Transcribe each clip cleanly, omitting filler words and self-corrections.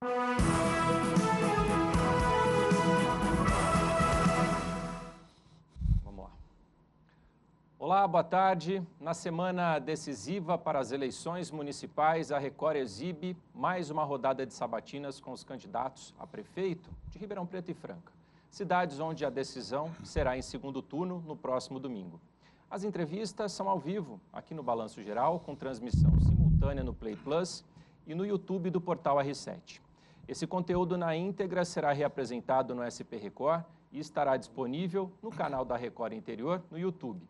Vamos lá. Olá, boa tarde. Na semana decisiva para as eleições municipais, a Record exibe mais uma rodada de sabatinas com os candidatos a prefeito de Ribeirão Preto e Franca, cidades onde a decisão será em segundo turno no próximo domingo. As entrevistas são ao vivo, aqui no Balanço Geral, com transmissão simultânea no Play Plus e no YouTube do portal R7. Esse conteúdo na íntegra será reapresentado no SP Record e estará disponível no canal da Record Interior no YouTube.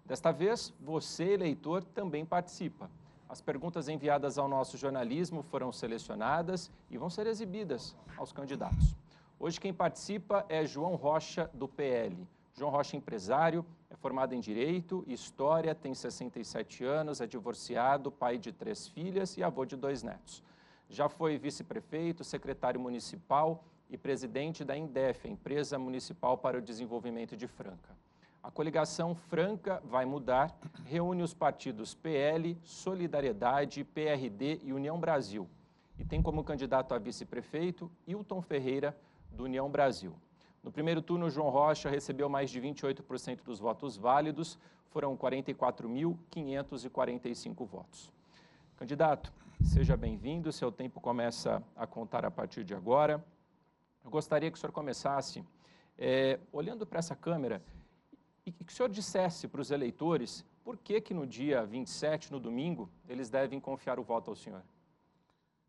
Desta vez, você, eleitor, também participa. As perguntas enviadas ao nosso jornalismo foram selecionadas e vão ser exibidas aos candidatos. Hoje quem participa é João Rocha, do PL. João Rocha é empresário, é formado em Direito e História, tem 67 anos, é divorciado, pai de 3 filhas e avô de 2 netos. Já foi vice-prefeito, secretário municipal e presidente da INDEF, a Empresa Municipal para o Desenvolvimento de Franca. A coligação Franca vai mudar, reúne os partidos PL, Solidariedade, PRD e União Brasil. E tem como candidato a vice-prefeito Hilton Ferreira, do União Brasil. No primeiro turno, João Rocha recebeu mais de 28% dos votos válidos, foram 44.545 votos. Candidato, seja bem-vindo, seu tempo começa a contar a partir de agora. Eu gostaria que o senhor começasse olhando para essa câmera e que o senhor dissesse para os eleitores por que no dia 27, no domingo, eles devem confiar o voto ao senhor.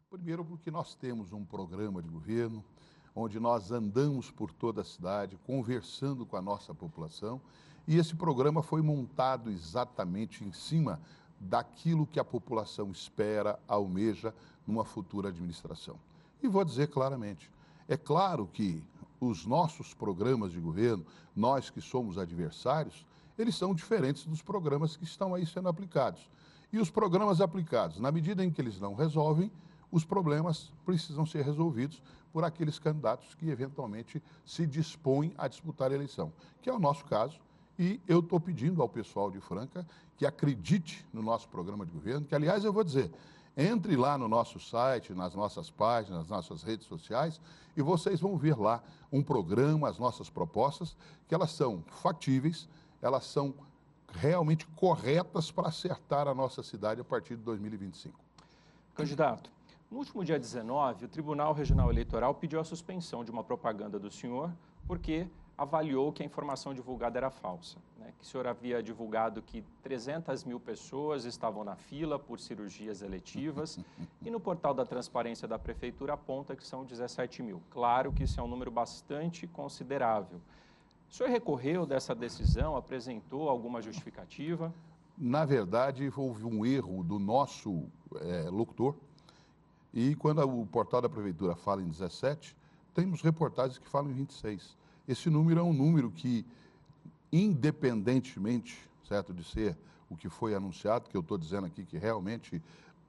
Primeiro, porque nós temos um programa de governo onde nós andamos por toda a cidade, conversando com a nossa população, e esse programa foi montado exatamente em cima daquilo que a população espera, almeja numa futura administração. E vou dizer claramente, é claro que os nossos programas de governo, nós que somos adversários, eles são diferentes dos programas que estão aí sendo aplicados. E os programas aplicados, na medida em que eles não resolvem, os problemas precisam ser resolvidos por aqueles candidatos que eventualmente se dispõem a disputar a eleição, que é o nosso caso. E eu estou pedindo ao pessoal de Franca que acredite no nosso programa de governo, que, aliás, eu vou dizer, entre lá no nosso site, nas nossas páginas, nas nossas redes sociais, e vocês vão ver lá um programa, as nossas propostas, que elas são factíveis, elas são realmente corretas para acertar a nossa cidade a partir de 2025. Candidato, no último dia 19, o Tribunal Regional Eleitoral pediu a suspensão de uma propaganda do senhor porque avaliou que a informação divulgada era falsa, né? Que o senhor havia divulgado que 300 mil pessoas estavam na fila por cirurgias eletivas e no portal da transparência da Prefeitura aponta que são 17 mil. Claro que isso é um número bastante considerável. O senhor recorreu dessa decisão, apresentou alguma justificativa? Na verdade, houve um erro do nosso locutor, e quando o portal da Prefeitura fala em 17, temos reportagens que falam em 26. Esse número é um número que, independentemente, certo, de ser o que foi anunciado, que eu estou dizendo aqui que realmente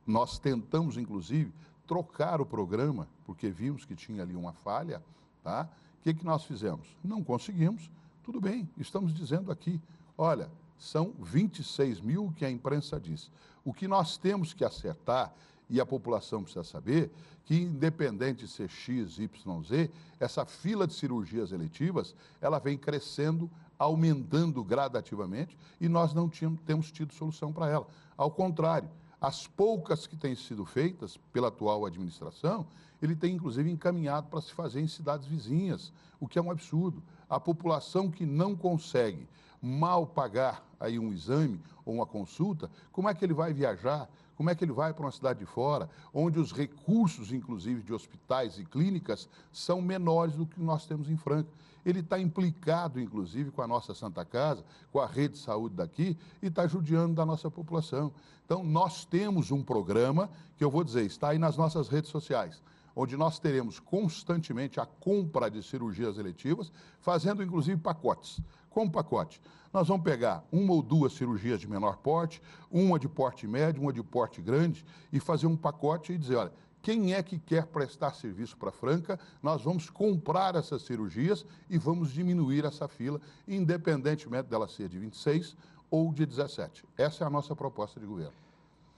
nós tentamos, inclusive, trocar o programa, porque vimos que tinha ali uma falha, tá? O que nós fizemos? Não conseguimos, tudo bem, estamos dizendo aqui, olha, são 26 mil que a imprensa diz. O que nós temos que acertar, e a população precisa saber, que independente de ser X, Y, Z, essa fila de cirurgias eletivas, ela vem crescendo, aumentando gradativamente, e nós não temos tido solução para ela. Ao contrário, as poucas que têm sido feitas pela atual administração, ele tem inclusive encaminhado para se fazer em cidades vizinhas, o que é um absurdo. A população que não consegue mal pagar aí um exame ou uma consulta, como é que ele vai viajar? Como é que ele vai para uma cidade de fora, onde os recursos, inclusive, de hospitais e clínicas, são menores do que nós temos em Franca? Ele está implicado, inclusive, com a nossa Santa Casa, com a rede de saúde daqui, e está judiando da nossa população. Então, nós temos um programa, que eu vou dizer, está aí nas nossas redes sociais, onde nós teremos constantemente a compra de cirurgias eletivas, fazendo, inclusive, pacotes. Como pacote? Nós vamos pegar uma ou duas cirurgias de menor porte, uma de porte médio, uma de porte grande, e fazer um pacote e dizer, olha, quem é que quer prestar serviço para Franca, nós vamos comprar essas cirurgias e vamos diminuir essa fila, independentemente dela ser de 26 ou de 17. Essa é a nossa proposta de governo.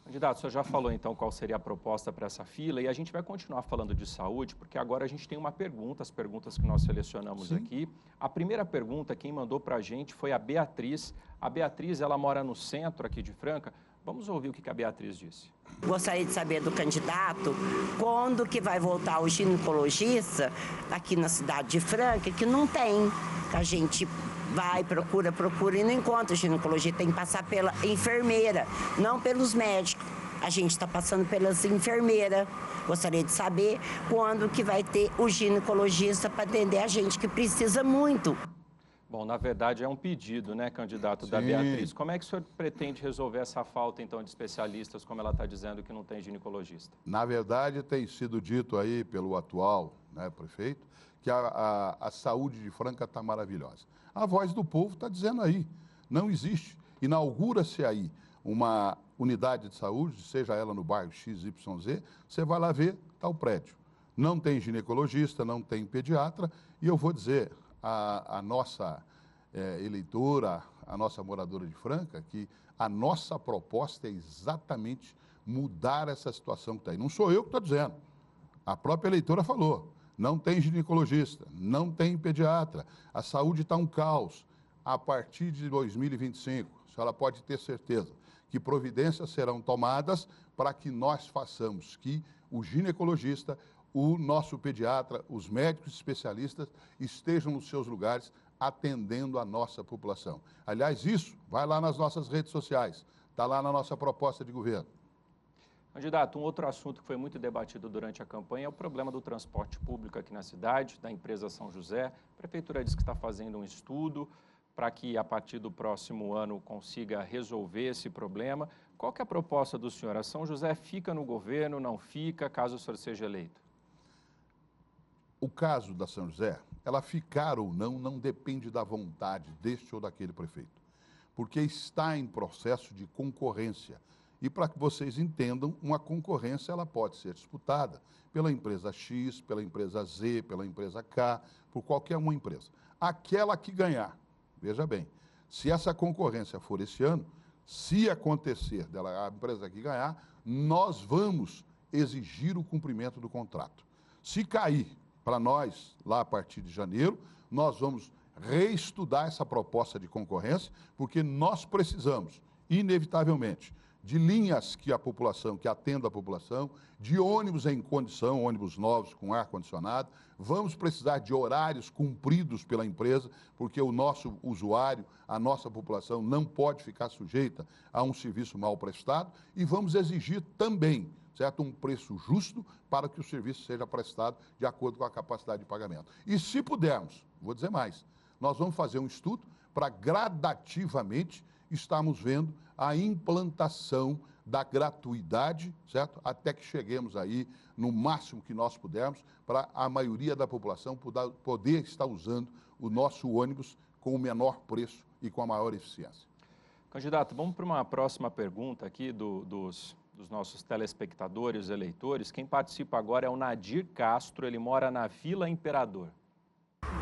Candidato, o senhor já falou então qual seria a proposta para essa fila e a gente vai continuar falando de saúde, porque agora a gente tem uma pergunta, as perguntas que nós selecionamos Sim. aqui. A primeira pergunta, quem mandou para a gente foi a Beatriz. A Beatriz, ela mora no centro aqui de Franca. Vamos ouvir o que a Beatriz disse. Gostaria de saber do candidato quando que vai voltar o ginecologista aqui na cidade de Franca, que não tem, que a gente vai, procura e não encontra ginecologia, tem que passar pela enfermeira, não pelos médicos. A gente está passando pelas enfermeiras. Gostaria de saber quando que vai ter o ginecologista para atender a gente que precisa muito. Bom, na verdade é um pedido, né, candidato, da Sim. Beatriz. Como é que o senhor pretende resolver essa falta, então, de especialistas, como ela está dizendo que não tem ginecologista? Na verdade, tem sido dito aí pelo atual, né, prefeito, que a saúde de Franca está maravilhosa. A voz do povo está dizendo aí, não existe. Inaugura-se aí uma unidade de saúde, seja ela no bairro XYZ, você vai lá ver, está o prédio. Não tem ginecologista, não tem pediatra, e eu vou dizer, a nossa eleitora, a nossa moradora de Franca, que a nossa proposta é exatamente mudar essa situação que está aí. Não sou eu que estou dizendo. A própria eleitora falou, não tem ginecologista, não tem pediatra, a saúde está um caos. A partir de 2025, a senhora pode ter certeza que providências serão tomadas para que nós façamos que o ginecologista, o nosso pediatra, os médicos especialistas estejam nos seus lugares atendendo a nossa população. Aliás, isso vai lá nas nossas redes sociais, está lá na nossa proposta de governo. Candidato, um outro assunto que foi muito debatido durante a campanha é o problema do transporte público aqui na cidade, da empresa São José. A prefeitura diz que está fazendo um estudo para que, a partir do próximo ano, consiga resolver esse problema. Qual que é a proposta do senhor? A São José fica no governo, não fica, caso o senhor seja eleito? O caso da São José, ela ficar ou não depende da vontade deste ou daquele prefeito, porque está em processo de concorrência. E para que vocês entendam, uma concorrência ela pode ser disputada pela empresa X, pela empresa Z, pela empresa K, por qualquer uma empresa. Aquela que ganhar, veja bem, se essa concorrência for esse ano, se acontecer dela, a empresa que ganhar, nós vamos exigir o cumprimento do contrato. Se cair para nós, lá a partir de janeiro, nós vamos reestudar essa proposta de concorrência, porque nós precisamos, inevitavelmente, de linhas que atendam a população, de ônibus em condição, ônibus novos com ar-condicionado. Vamos precisar de horários cumpridos pela empresa, porque o nosso usuário, a nossa população não pode ficar sujeita a um serviço mal prestado. E vamos exigir também, certo, um preço justo para que o serviço seja prestado de acordo com a capacidade de pagamento. E se pudermos, vou dizer mais, nós vamos fazer um estudo para gradativamente estarmos vendo a implantação da gratuidade, certo? Até que cheguemos aí no máximo que nós pudermos para a maioria da população poder estar usando o nosso ônibus com o menor preço e com a maior eficiência. Candidato, vamos para uma próxima pergunta aqui dos nossos telespectadores, eleitores. Quem participa agora é o Nadir Castro, ele mora na Vila Imperador.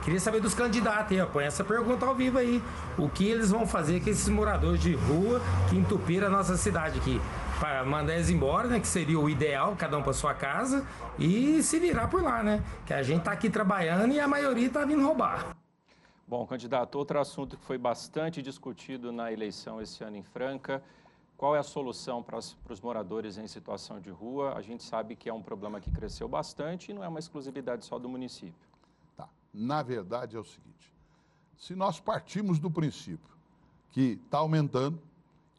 Queria saber dos candidatos aí, põe essa pergunta ao vivo aí. O que eles vão fazer com esses moradores de rua que entupiram a nossa cidade aqui? Para mandar eles embora, né? Que seria o ideal, cada um para sua casa, e se virar por lá, né? Que a gente tá aqui trabalhando e a maioria tá vindo roubar. Bom, candidato, outro assunto que foi bastante discutido na eleição esse ano em Franca, qual é a solução para os moradores em situação de rua? A gente sabe que é um problema que cresceu bastante e não é uma exclusividade só do município. Tá. Na verdade é o seguinte, se nós partimos do princípio que está aumentando,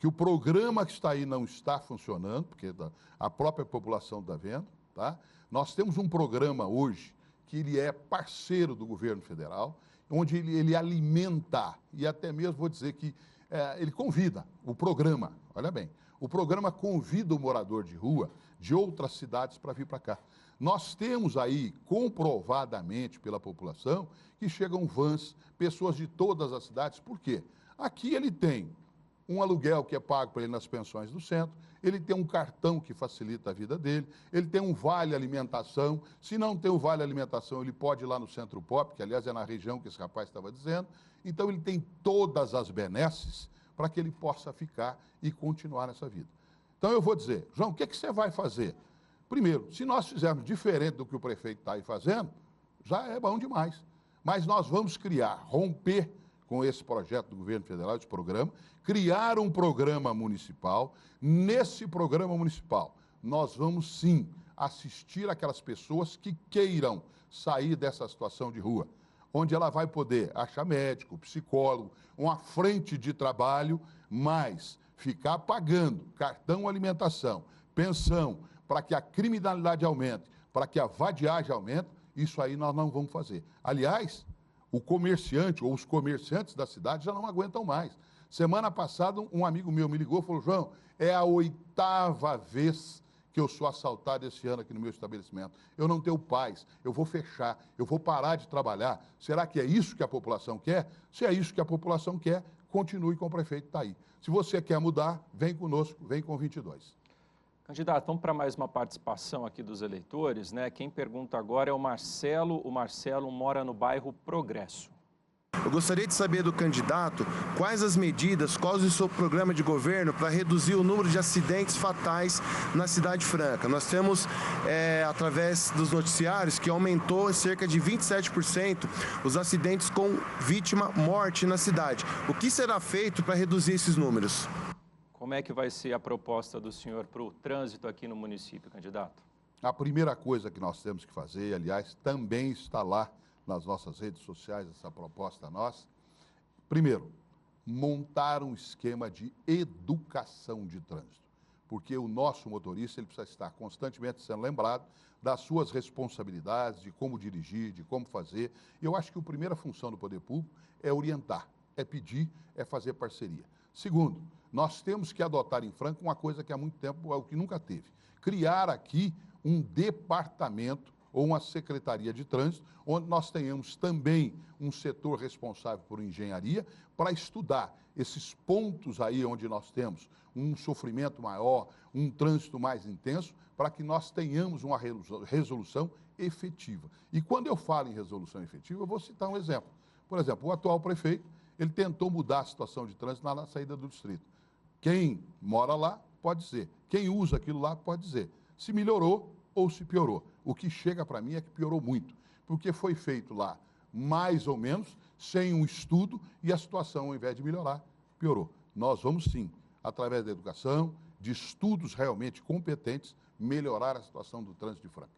que o programa que está aí não está funcionando, porque a própria população está vendo, tá? Nós temos um programa hoje que ele é parceiro do governo federal, onde ele alimenta, e até mesmo vou dizer que ele convida, o programa, olha bem, o programa convida o morador de rua de outras cidades para vir para cá. Nós temos aí, comprovadamente pela população, que chegam vans, pessoas de todas as cidades. Por quê? Aqui ele tem um aluguel que é pago para ele nas pensões do centro, ele tem um cartão que facilita a vida dele, ele tem um vale alimentação. Se não tem o vale alimentação, ele pode ir lá no Centro Pop, que aliás é na região que esse rapaz estava dizendo. Então ele tem todas as benesses para que ele possa ficar e continuar nessa vida. Então eu vou dizer, João, o que você vai fazer? Primeiro, se nós fizermos diferente do que o prefeito está aí fazendo, já é bom demais. Mas nós vamos romper com esse projeto do governo federal, esse programa, criar um programa municipal. Nesse programa municipal, nós vamos sim assistir aquelas pessoas que queiram sair dessa situação de rua, onde ela vai poder achar médico, psicólogo, uma frente de trabalho, mas ficar pagando cartão alimentação, pensão, para que a criminalidade aumente, para que a vadiagem aumente, isso aí nós não vamos fazer. Aliás, o comerciante ou os comerciantes da cidade já não aguentam mais. Semana passada, um amigo meu me ligou e falou, João, é a 8ª vez que eu sou assaltado esse ano aqui no meu estabelecimento. Eu não tenho paz, eu vou fechar, eu vou parar de trabalhar. Será que é isso que a população quer? Se é isso que a população quer, continue com o prefeito que está aí. Se você quer mudar, vem conosco, vem com 22. Candidato, vamos para mais uma participação aqui dos eleitores, né? Quem pergunta agora é o Marcelo. O Marcelo mora no bairro Progresso. Eu gostaria de saber do candidato quais as medidas, qual o seu programa de governo para reduzir o número de acidentes fatais na Cidade Franca. Nós temos, através dos noticiários, que aumentou cerca de 27% os acidentes com vítima morte na cidade. O que será feito para reduzir esses números? Como é que vai ser a proposta do senhor para o trânsito aqui no município, candidato? A primeira coisa que nós temos que fazer, aliás, também está lá nas nossas redes sociais, essa proposta nossa. Primeiro, montar um esquema de educação de trânsito, porque o nosso motorista ele precisa estar constantemente sendo lembrado das suas responsabilidades, de como dirigir, de como fazer. Eu acho que a primeira função do poder público é orientar, é pedir, é fazer parceria. Segundo, nós temos que adotar em Franca uma coisa que há muito tempo é o que nunca teve. Criar aqui um departamento ou uma secretaria de trânsito, onde nós tenhamos também um setor responsável por engenharia para estudar esses pontos aí onde nós temos um sofrimento maior, um trânsito mais intenso, para que nós tenhamos uma resolução efetiva. E quando eu falo em resolução efetiva, eu vou citar um exemplo. Por exemplo, o atual prefeito, ele tentou mudar a situação de trânsito na saída do distrito. Quem mora lá pode dizer, quem usa aquilo lá pode dizer se melhorou ou se piorou. O que chega para mim é que piorou muito, porque foi feito lá mais ou menos sem um estudo e a situação, ao invés de melhorar, piorou. Nós vamos sim, através da educação, de estudos realmente competentes, melhorar a situação do trânsito de Franca.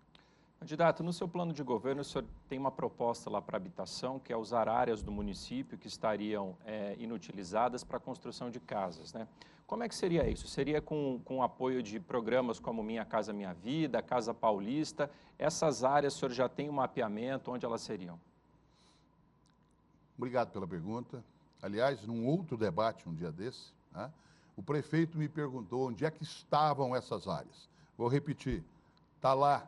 Candidato, no seu plano de governo, o senhor tem uma proposta lá para habitação, que é usar áreas do município que estariam inutilizadas para a construção de casas, né? Como é que seria isso? Seria com apoio de programas como Minha Casa Minha Vida, Casa Paulista? Essas áreas, o senhor já tem um mapeamento, onde elas seriam? Obrigado pela pergunta. Aliás, num outro debate, um dia desse, né, o prefeito me perguntou onde é que estavam essas áreas. Vou repetir, está lá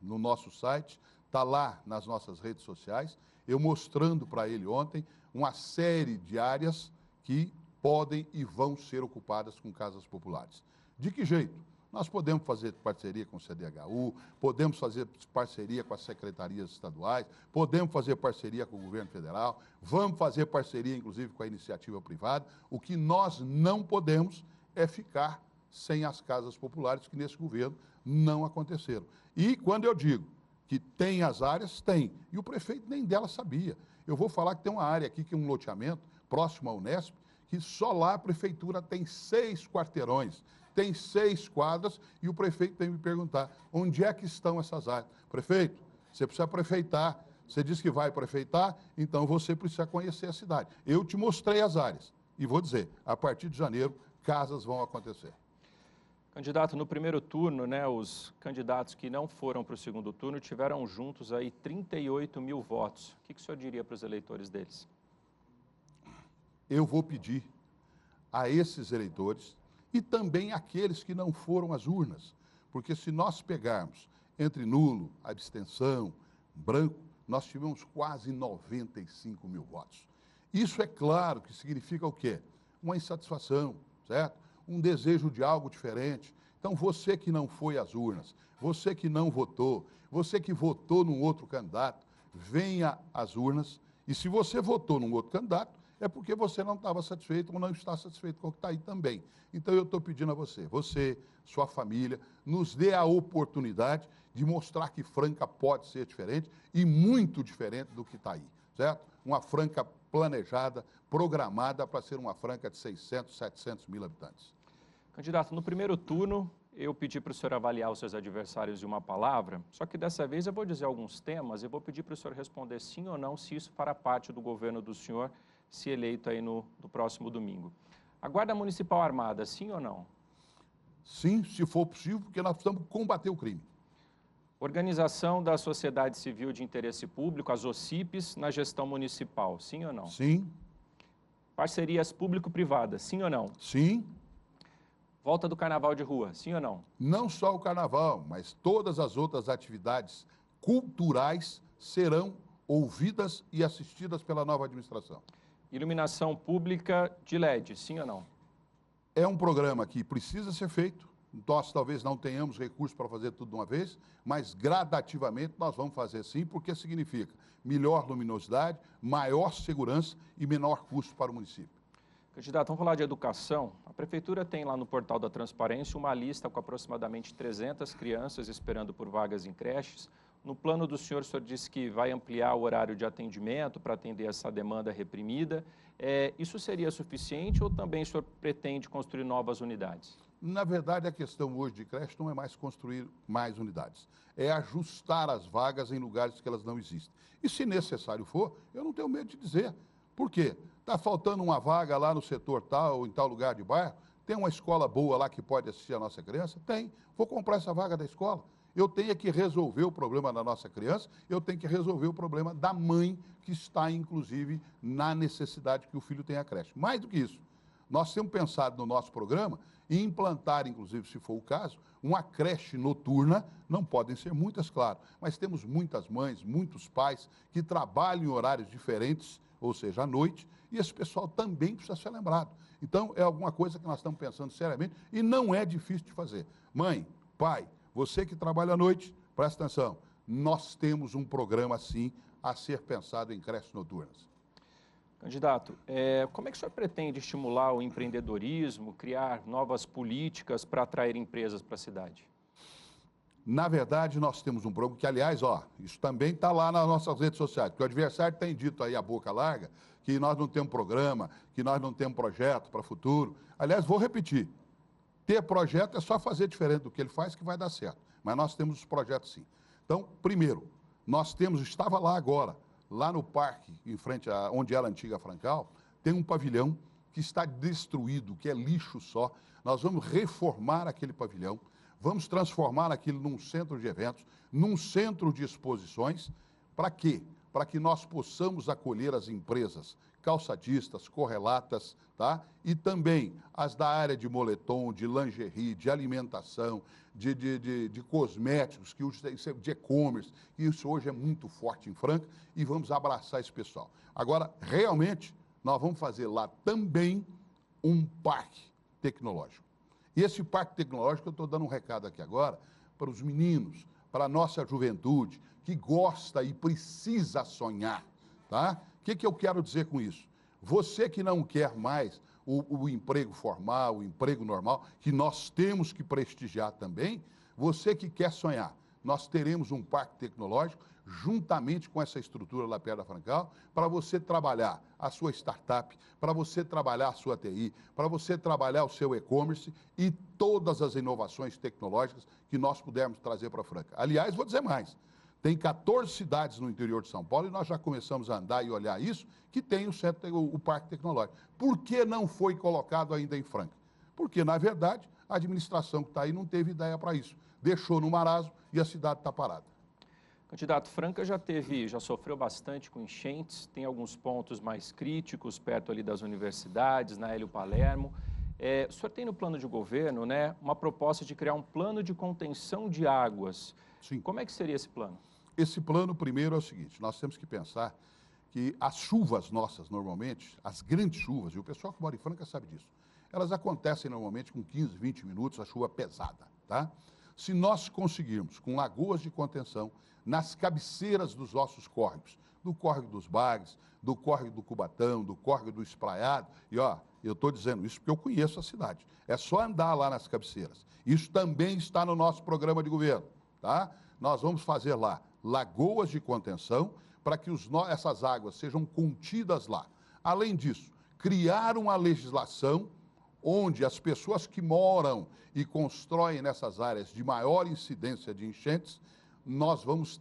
no nosso site, está lá nas nossas redes sociais, eu mostrando para ele ontem uma série de áreas que podem e vão ser ocupadas com casas populares. De que jeito? Nós podemos fazer parceria com o CDHU, podemos fazer parceria com as secretarias estaduais, podemos fazer parceria com o governo federal, vamos fazer parceria, inclusive, com a iniciativa privada. O que nós não podemos é ficar sem as casas populares, que nesse governo não aconteceram. E quando eu digo que tem as áreas, tem. E o prefeito nem dela sabia. Eu vou falar que tem uma área aqui, que é um loteamento, próximo à Unesp, que só lá a prefeitura tem 6 quarteirões, tem 6 quadras, e o prefeito tem que me perguntar, onde é que estão essas áreas? Prefeito, você precisa prefeitar, você disse que vai prefeitar, então você precisa conhecer a cidade. Eu te mostrei as áreas, e vou dizer, a partir de janeiro, casas vão acontecer. Candidato, no primeiro turno, né, os candidatos que não foram para o segundo turno tiveram juntos aí 38 mil votos. O que o senhor diria para os eleitores deles? Eu vou pedir a esses eleitores e também aqueles que não foram às urnas, porque se nós pegarmos entre nulo, abstenção, branco, nós tivemos quase 95 mil votos. Isso é claro que significa o quê? Uma insatisfação, certo? Um desejo de algo diferente. Então, você que não foi às urnas, você que não votou, você que votou num outro candidato, venha às urnas. E se você votou num outro candidato, é porque você não estava satisfeito ou não está satisfeito com o que está aí também. Então, eu estou pedindo a você, sua família, nos dê a oportunidade de mostrar que Franca pode ser diferente e muito diferente do que está aí, certo? Uma Franca planejada, programada para ser uma Franca de 600, 700 mil habitantes. Candidato, no primeiro turno, eu pedi para o senhor avaliar os seus adversários de uma palavra, só que dessa vez eu vou dizer alguns temas e vou pedir para o senhor responder sim ou não, se isso fará parte do governo do senhor, se eleito aí no próximo domingo. A Guarda Municipal Armada, sim ou não? Sim, se for possível, porque nós precisamos combater o crime. Organização da Sociedade Civil de Interesse Público, as OCIPs, na gestão municipal, sim ou não? Sim. Parcerias público-privadas, sim ou não? Sim. Volta do carnaval de rua, sim ou não? Não só o carnaval, mas todas as outras atividades culturais serão ouvidas e assistidas pela nova administração. Iluminação pública de LED, sim ou não? É um programa que precisa ser feito. Nós talvez não tenhamos recursos para fazer tudo de uma vez, mas gradativamente nós vamos fazer sim, porque significa melhor luminosidade, maior segurança e menor custo para o município. Candidato, vamos falar de educação. A Prefeitura tem lá no portal da Transparência uma lista com aproximadamente 300 crianças esperando por vagas em creches. No plano do senhor, o senhor disse que vai ampliar o horário de atendimento para atender essa demanda reprimida. Isso seria suficiente ou também o senhor pretende construir novas unidades? Na verdade, a questão hoje de creche não é mais construir mais unidades, é ajustar as vagas em lugares que elas não existem. E se necessário for, eu não tenho medo de dizer. Por quê? Está faltando uma vaga lá no setor tal, ou em tal lugar de bairro, tem uma escola boa lá que pode assistir a nossa criança? Tem. Vou comprar essa vaga da escola. Eu tenho que resolver o problema da nossa criança, eu tenho que resolver o problema da mãe que está, inclusive, na necessidade que o filho tenha creche. Mais do que isso, nós temos pensado no nosso programa em implantar, inclusive, se for o caso, uma creche noturna, não podem ser muitas, claro, mas temos muitas mães, muitos pais que trabalham em horários diferentes, ou seja, à noite, e esse pessoal também precisa ser lembrado. Então, é alguma coisa que nós estamos pensando seriamente e não é difícil de fazer. Mãe, pai, você que trabalha à noite, presta atenção, nós temos um programa, sim, a ser pensado em creches noturnas. Candidato, como é que o senhor pretende estimular o empreendedorismo, criar novas políticas para atrair empresas para a cidade? Na verdade, nós temos um programa que, aliás, isso também está lá nas nossas redes sociais, porque o adversário tem dito aí a boca larga que nós não temos programa, que nós não temos projeto para o futuro. Aliás, vou repetir, ter projeto é só fazer diferente do que ele faz que vai dar certo, mas nós temos os projetos sim. Então, primeiro, estava lá agora, lá no parque, em frente a onde era a antiga Francal, tem um pavilhão que está destruído, que é lixo só. Nós vamos reformar aquele pavilhão, vamos transformar aquilo num centro de eventos, num centro de exposições. Para quê? Para que nós possamos acolher as empresas calçadistas, correlatas, tá? E também as da área de moletom, de lingerie, de alimentação, de cosméticos, de e-commerce, isso hoje é muito forte em Franca e vamos abraçar esse pessoal. Agora, realmente, nós vamos fazer lá também um parque tecnológico. E esse parque tecnológico, eu estou dando um recado aqui agora para os meninos, para a nossa juventude, que gosta e precisa sonhar, tá? O que eu quero dizer com isso? Você que não quer mais o emprego formal, o emprego normal, que nós temos que prestigiar também, você que quer sonhar, nós teremos um parque tecnológico juntamente com essa estrutura lá perto da Francal, para você trabalhar a sua startup, para você trabalhar a sua TI, para você trabalhar o seu e-commerce e todas as inovações tecnológicas que nós pudermos trazer para a Franca. Aliás, vou dizer mais, tem 14 cidades no interior de São Paulo e nós já começamos a andar e olhar isso, que tem o Parque Tecnológico. Por que não foi colocado ainda em Franca? Porque, na verdade, a administração que está aí não teve ideia para isso. Deixou no marasmo e a cidade está parada. Candidato, Franca já sofreu bastante com enchentes, tem alguns pontos mais críticos perto ali das universidades, na Hélio Palermo. O senhor tem no plano de governo, né, uma proposta de criar um plano de contenção de águas. Sim. Como é que seria esse plano? Esse plano, primeiro, é o seguinte, nós temos que pensar que as chuvas nossas, normalmente, as grandes chuvas, e o pessoal que mora em Franca sabe disso, elas acontecem normalmente com 15, 20 minutos, a chuva pesada, tá? Se nós conseguirmos, com lagoas de contenção, nas cabeceiras dos nossos córregos, do Córrego dos Bagres, do Córrego do Cubatão, do Córrego do Espraiado. E, ó, eu estou dizendo isso porque eu conheço a cidade. É só andar lá nas cabeceiras. Isso também está no nosso programa de governo, tá? Nós vamos fazer lá lagoas de contenção para que essas águas sejam contidas lá. Além disso, criar uma legislação onde as pessoas que moram e constroem nessas áreas de maior incidência de enchentes, nós vamos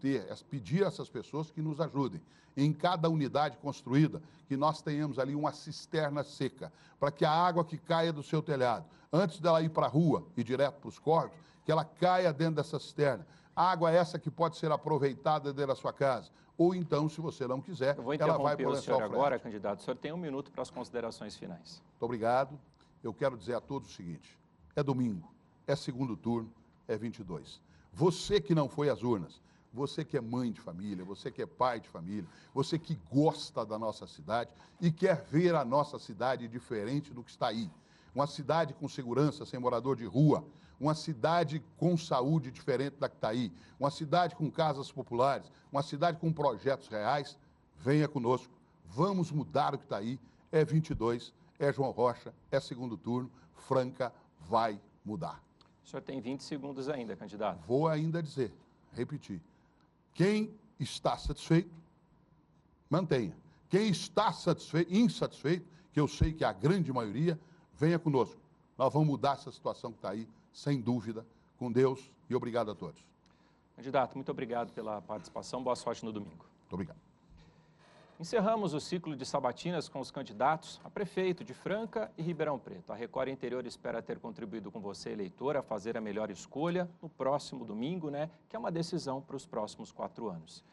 pedir a essas pessoas que nos ajudem. Em cada unidade construída, que nós tenhamos ali uma cisterna seca, para que a água que caia do seu telhado, antes dela ir para a rua e direto para os córregos, que ela caia dentro dessa cisterna. Água essa que pode ser aproveitada dentro da sua casa. Ou então, se você não quiser, Eu vou ela vai interromper para o o senhor lençol agora, freático. candidato. O senhor tem 1 minuto para as considerações finais. Muito obrigado. Eu quero dizer a todos o seguinte: é domingo, é segundo turno, é 22. Você que não foi às urnas, você que é mãe de família, você que é pai de família, você que gosta da nossa cidade e quer ver a nossa cidade diferente do que está aí. Uma cidade com segurança, sem morador de rua, uma cidade com saúde diferente da que está aí, uma cidade com casas populares, uma cidade com projetos reais. Venha conosco, vamos mudar o que está aí. É 22, é João Rocha, é segundo turno, Franca vai mudar. O senhor tem 20 segundos ainda, candidato. Vou ainda dizer, repetir, quem está satisfeito, mantenha. Quem está insatisfeito, que eu sei que é a grande maioria, venha conosco. Nós vamos mudar essa situação que está aí, sem dúvida, com Deus, e obrigado a todos. Candidato, muito obrigado pela participação. Boa sorte no domingo. Muito obrigado. Encerramos o ciclo de sabatinas com os candidatos a prefeito de Franca e Ribeirão Preto. A Record Interior espera ter contribuído com você, eleitor, a fazer a melhor escolha no próximo domingo, que é uma decisão para os próximos 4 anos.